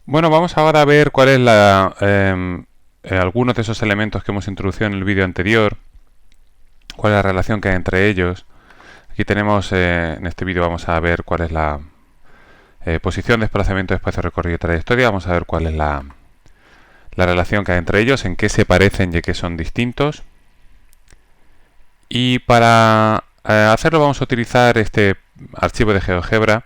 Bueno, vamos ahora a ver cuál es algunos de esos elementos que hemos introducido en el vídeo anterior, cuál es la relación que hay entre ellos. Aquí tenemos, en este vídeo vamos a ver cuál es la posición, desplazamiento, espacio recorrido y trayectoria. Vamos a ver cuál es la relación que hay entre ellos, en qué se parecen y en qué son distintos. Y para hacerlo vamos a utilizar este archivo de GeoGebra.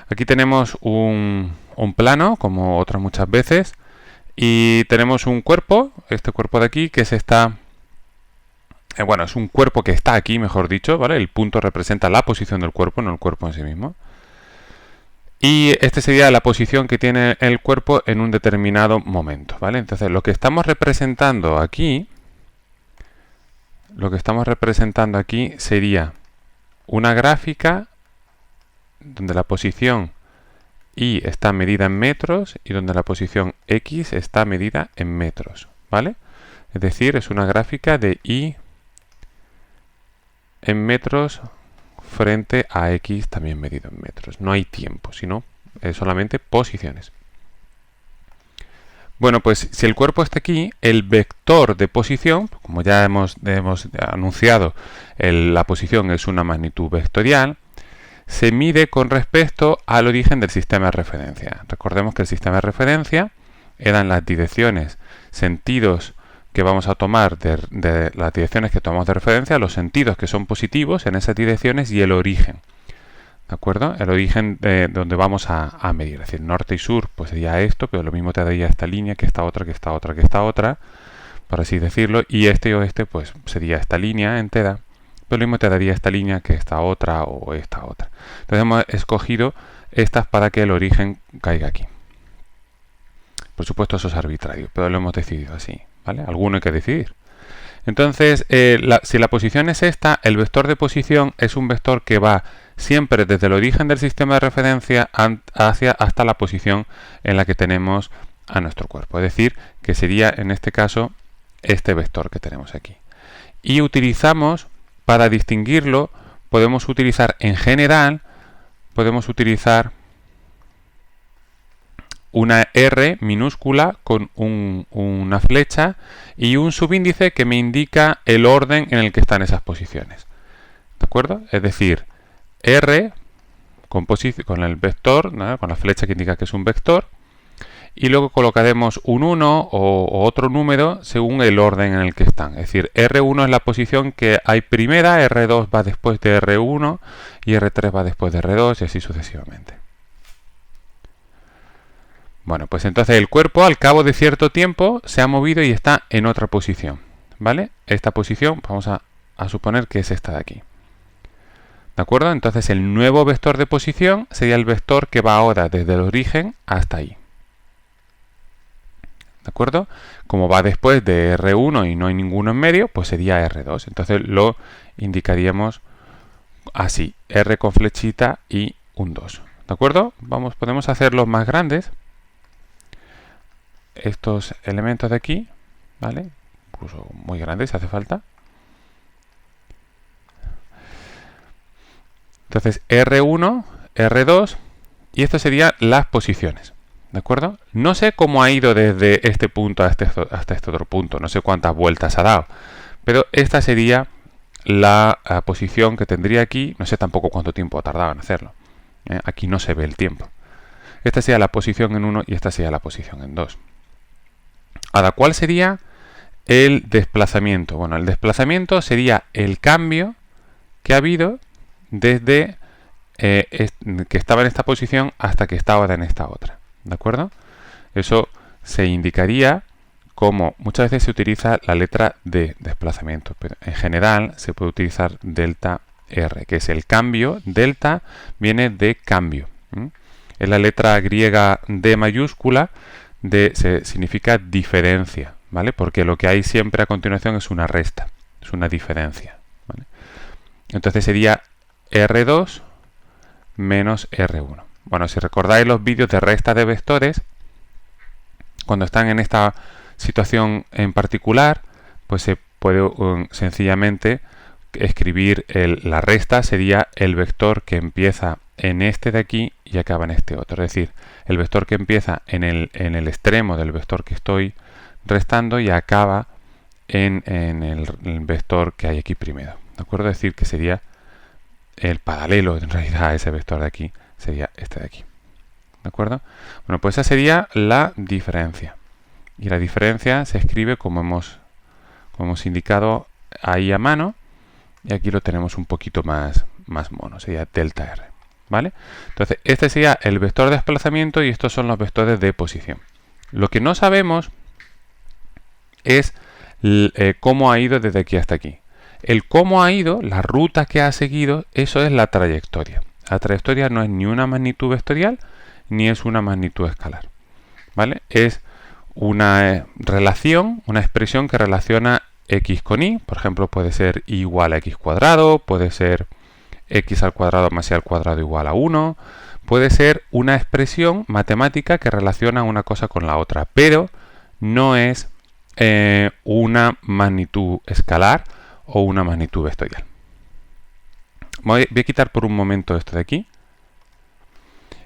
Aquí tenemos un plano, como otras muchas veces, y tenemos un cuerpo, este cuerpo de aquí, que se está... bueno, es un cuerpo que está aquí, mejor dicho, ¿vale? El punto representa la posición del cuerpo, no el cuerpo en sí mismo. Y este sería la posición que tiene el cuerpo en un determinado momento, ¿vale? Entonces, lo que estamos representando aquí sería una gráfica donde la posición Y está medida en metros y donde la posición X está medida en metros, ¿vale? Es decir, es una gráfica de Y en metros frente a X también medido en metros. No hay tiempo, sino solamente posiciones. Bueno, pues si el cuerpo está aquí, el vector de posición, como ya hemos anunciado, la posición es una magnitud vectorial, se mide con respecto al origen del sistema de referencia. Recordemos que el sistema de referencia eran las direcciones, sentidos que vamos a tomar de las direcciones que tomamos de referencia, los sentidos que son positivos en esas direcciones y el origen. ¿De acuerdo? El origen de donde vamos a medir. Es decir, norte y sur, pues sería esto, pero lo mismo te daría esta línea, que esta otra, que esta otra, que esta otra, por así decirlo, y este y oeste, pues sería esta línea entera, pero lo mismo te daría esta línea que esta otra o esta otra. Entonces hemos escogido estas para que el origen caiga aquí. Por supuesto eso es arbitrario, pero lo hemos decidido así, ¿vale? Alguno hay que decidir. Entonces, si la posición es esta, el vector de posición es un vector que va siempre desde el origen del sistema de referencia hasta la posición en la que tenemos a nuestro cuerpo. Es decir, que sería en este caso este vector que tenemos aquí. Y utilizamos, para distinguirlo, podemos utilizar en general, podemos utilizar una R minúscula con una flecha y un subíndice que me indica el orden en el que están esas posiciones. ¿De acuerdo? Es decir, R con el vector, ¿no? Con la flecha que indica que es un vector, y luego colocaremos un 1 o otro número según el orden en el que están. Es decir, R1 es la posición que hay primera, R2 va después de R1 y R3 va después de R2 y así sucesivamente. Bueno, pues entonces el cuerpo al cabo de cierto tiempo se ha movido y está en otra posición, ¿vale? Esta posición vamos a suponer que es esta de aquí. ¿De acuerdo? Entonces el nuevo vector de posición sería el vector que va ahora desde el origen hasta ahí. ¿De acuerdo? Como va después de R1 y no hay ninguno en medio, pues sería R2. Entonces lo indicaríamos así, R con flechita y un 2. ¿De acuerdo? Podemos hacerlos más grandes. Estos elementos de aquí, ¿vale? Incluso muy grandes si hace falta. Entonces R1, R2 y esto serían las posiciones. ¿De acuerdo? No sé cómo ha ido desde este punto hasta este otro punto, no sé cuántas vueltas ha dado, pero esta sería la posición que tendría aquí, no sé tampoco cuánto tiempo ha tardado en hacerlo. Aquí no se ve el tiempo. Esta sería la posición en 1 y esta sería la posición en 2. Ahora, ¿cuál sería el desplazamiento? Bueno, el desplazamiento sería el cambio que ha habido desde que estaba en esta posición hasta que estaba en esta otra. ¿De acuerdo? Eso se indicaría como muchas veces se utiliza la letra D, desplazamiento, pero en general se puede utilizar delta R, que es el cambio. Delta viene de cambio. Es la letra griega D mayúscula, significa diferencia, ¿vale? Porque lo que hay siempre a continuación es una resta, es una diferencia, ¿vale? Entonces sería R2 menos R1. Bueno, si recordáis los vídeos de resta de vectores, cuando están en esta situación en particular, pues se puede sencillamente escribir la resta sería el vector que empieza en este de aquí y acaba en este otro. Es decir, el vector que empieza en el extremo del vector que estoy restando y acaba en el vector que hay aquí primero. ¿De acuerdo? Es decir, que sería el paralelo en realidad a ese vector de aquí, sería este de aquí. ¿De acuerdo? Bueno, pues esa sería la diferencia. Y la diferencia se escribe como hemos indicado ahí a mano. Y aquí lo tenemos un poquito más mono, sería delta R. ¿Vale? Entonces, este sería el vector de desplazamiento y estos son los vectores de posición. Lo que no sabemos es cómo ha ido desde aquí hasta aquí. El cómo ha ido, la ruta que ha seguido, eso es la trayectoria. La trayectoria no es ni una magnitud vectorial ni es una magnitud escalar. ¿Vale? Es una relación, una expresión que relaciona x con y. Por ejemplo, puede ser y igual a x cuadrado, puede ser x al cuadrado más y al cuadrado igual a 1. Puede ser una expresión matemática que relaciona una cosa con la otra, pero no es una magnitud escalar o una magnitud vectorial. Voy a quitar por un momento esto de aquí.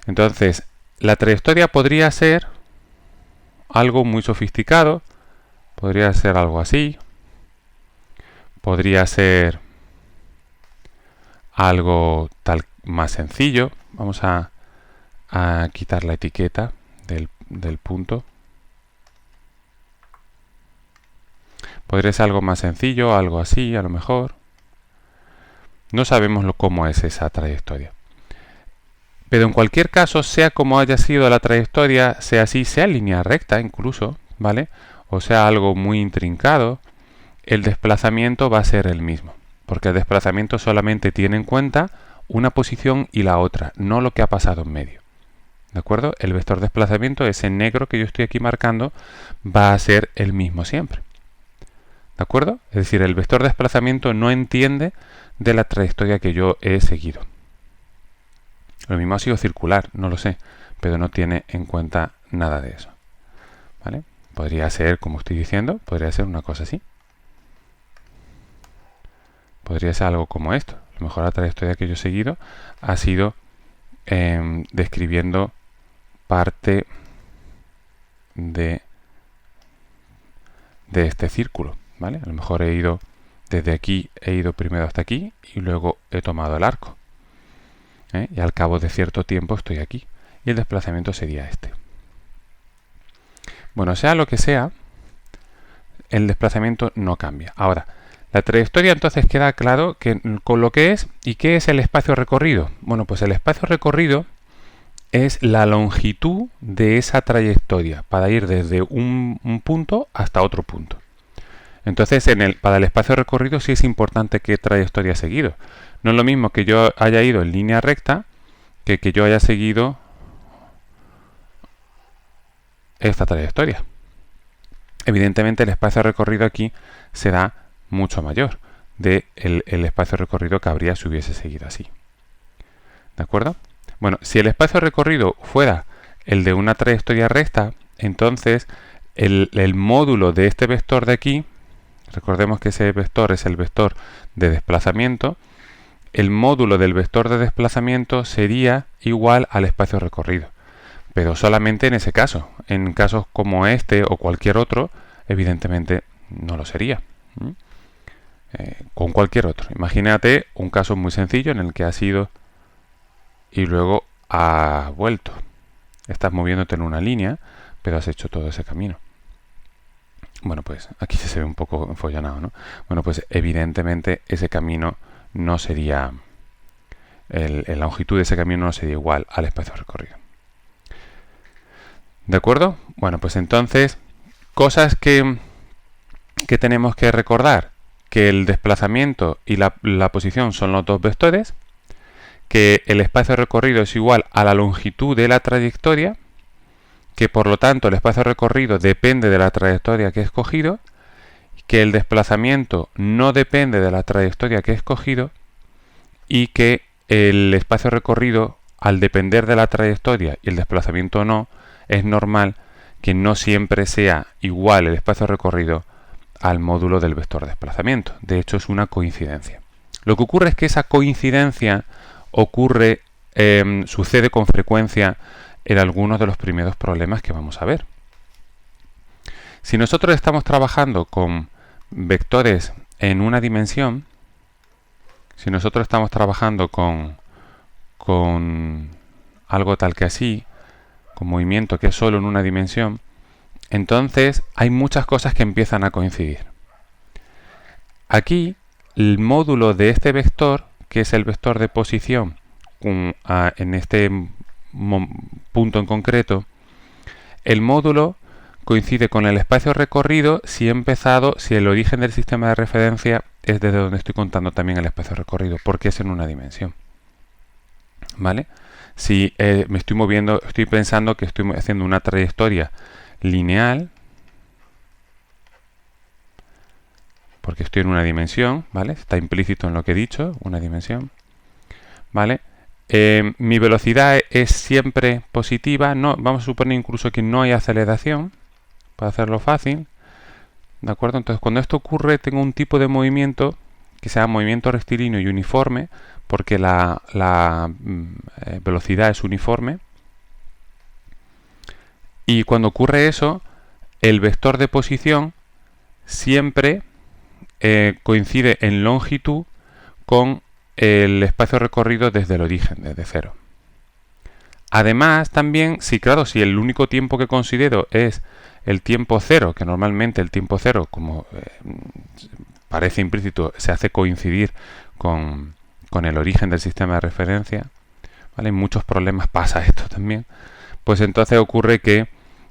Entonces, la trayectoria podría ser algo muy sofisticado, podría ser algo así, podría ser algo más sencillo. Vamos a quitar la etiqueta del punto. Podría ser algo más sencillo, algo así, a lo mejor. No sabemos cómo es esa trayectoria. Pero en cualquier caso, sea como haya sido la trayectoria, sea así, sea línea recta incluso, ¿vale? O sea algo muy intrincado, el desplazamiento va a ser el mismo. Porque el desplazamiento solamente tiene en cuenta una posición y la otra, no lo que ha pasado en medio. ¿De acuerdo? El vector de desplazamiento, ese negro que yo estoy aquí marcando, va a ser el mismo siempre. ¿De acuerdo? Es decir, el vector de desplazamiento no entiende de la trayectoria que yo he seguido. Lo mismo ha sido circular, no lo sé, pero no tiene en cuenta nada de eso. ¿Vale? Podría ser, como estoy diciendo, podría ser una cosa así. Podría ser algo como esto. A lo mejor la trayectoria que yo he seguido ha sido describiendo parte de este círculo. ¿Vale? A lo mejor he ido desde aquí, he ido primero hasta aquí y luego he tomado el arco. Y al cabo de cierto tiempo estoy aquí. Y el desplazamiento sería este. Bueno, sea lo que sea, el desplazamiento no cambia. Ahora, la trayectoria entonces queda claro con lo que es. ¿Y qué es el espacio recorrido? Bueno, pues el espacio recorrido es la longitud de esa trayectoria para ir desde un punto hasta otro punto. Entonces, para el espacio recorrido sí es importante qué trayectoria he seguido. No es lo mismo que yo haya ido en línea recta que yo haya seguido esta trayectoria. Evidentemente, el espacio recorrido aquí será mucho mayor del espacio recorrido que habría si hubiese seguido así. ¿De acuerdo? Bueno, si el espacio recorrido fuera el de una trayectoria recta, entonces el módulo de este vector de aquí, recordemos que ese vector es el vector de desplazamiento, el módulo del vector de desplazamiento sería igual al espacio recorrido. Pero solamente en ese caso. En casos como este o cualquier otro, evidentemente no lo sería. Con cualquier otro. Imagínate un caso muy sencillo en el que has ido y luego has vuelto. Estás moviéndote en una línea, pero has hecho todo ese camino. Bueno, pues aquí se ve un poco enfollonado, ¿no? Bueno, pues evidentemente ese camino no sería, la longitud de ese camino no sería igual al espacio recorrido. ¿De acuerdo? Bueno, pues entonces, cosas que tenemos que recordar, que el desplazamiento y la posición son los dos vectores, que el espacio recorrido es igual a la longitud de la trayectoria, que por lo tanto el espacio recorrido depende de la trayectoria que he escogido, que el desplazamiento no depende de la trayectoria que he escogido y que el espacio recorrido, al depender de la trayectoria y el desplazamiento no, es normal que no siempre sea igual el espacio recorrido al módulo del vector de desplazamiento. De hecho, es una coincidencia. Lo que ocurre es que esa coincidencia sucede con frecuencia en algunos de los primeros problemas que vamos a ver. Si nosotros estamos trabajando con vectores en una dimensión, si nosotros estamos trabajando con algo tal que así, con movimiento que es solo en una dimensión, entonces hay muchas cosas que empiezan a coincidir. Aquí, el módulo de este vector, que es el vector de posición en este punto en concreto, el módulo coincide con el espacio recorrido si el origen del sistema de referencia es desde donde estoy contando también el espacio recorrido, porque es en una dimensión. ¿Vale? Si me estoy moviendo, estoy pensando que estoy haciendo una trayectoria lineal, porque estoy en una dimensión, ¿vale? Está implícito en lo que he dicho, una dimensión, ¿vale? Mi velocidad es siempre positiva, no, vamos a suponer incluso que no hay aceleración, para hacerlo fácil, ¿de acuerdo? Entonces, cuando esto ocurre, tengo un tipo de movimiento que se llama movimiento rectilíneo y uniforme, porque la velocidad es uniforme. Y cuando ocurre eso, el vector de posición siempre coincide en longitud con el espacio recorrido desde el origen, desde cero. Además, también, si el único tiempo que considero es el tiempo cero, que normalmente el tiempo cero, como parece implícito, se hace coincidir con el origen del sistema de referencia, ¿vale? En muchos problemas pasa esto también. Pues entonces ocurre que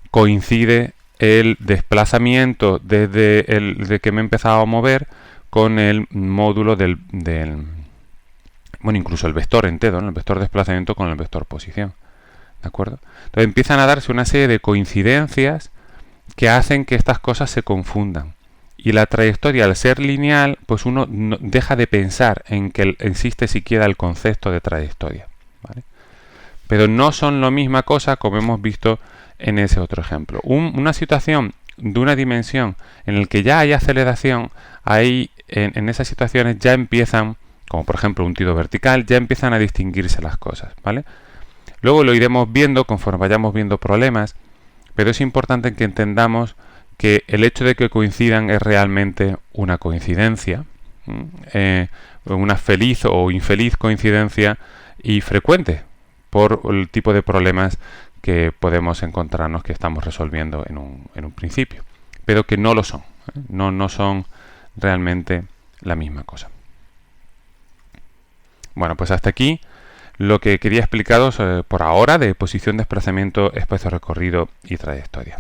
coincide el desplazamiento desde que me he empezado a mover con el módulo bueno, incluso el vector entero, ¿no? El vector desplazamiento con el vector posición. ¿De acuerdo? Entonces empiezan a darse una serie de coincidencias que hacen que estas cosas se confundan. Y la trayectoria, al ser lineal, pues uno deja de pensar en que existe siquiera el concepto de trayectoria, ¿vale? Pero no son la misma cosa como hemos visto en ese otro ejemplo. Una situación de una dimensión en la que ya hay aceleración, ahí en esas situaciones ya empiezan, como por ejemplo un tiro vertical, ya empiezan a distinguirse las cosas, ¿vale? Luego lo iremos viendo conforme vayamos viendo problemas, pero es importante que entendamos que el hecho de que coincidan es realmente una coincidencia, una feliz o infeliz coincidencia y frecuente por el tipo de problemas que podemos encontrarnos que estamos resolviendo en un principio, pero que no lo son, no son realmente la misma cosa. Bueno, pues hasta aquí lo que quería explicaros por ahora de posición, desplazamiento, espacio recorrido y trayectoria.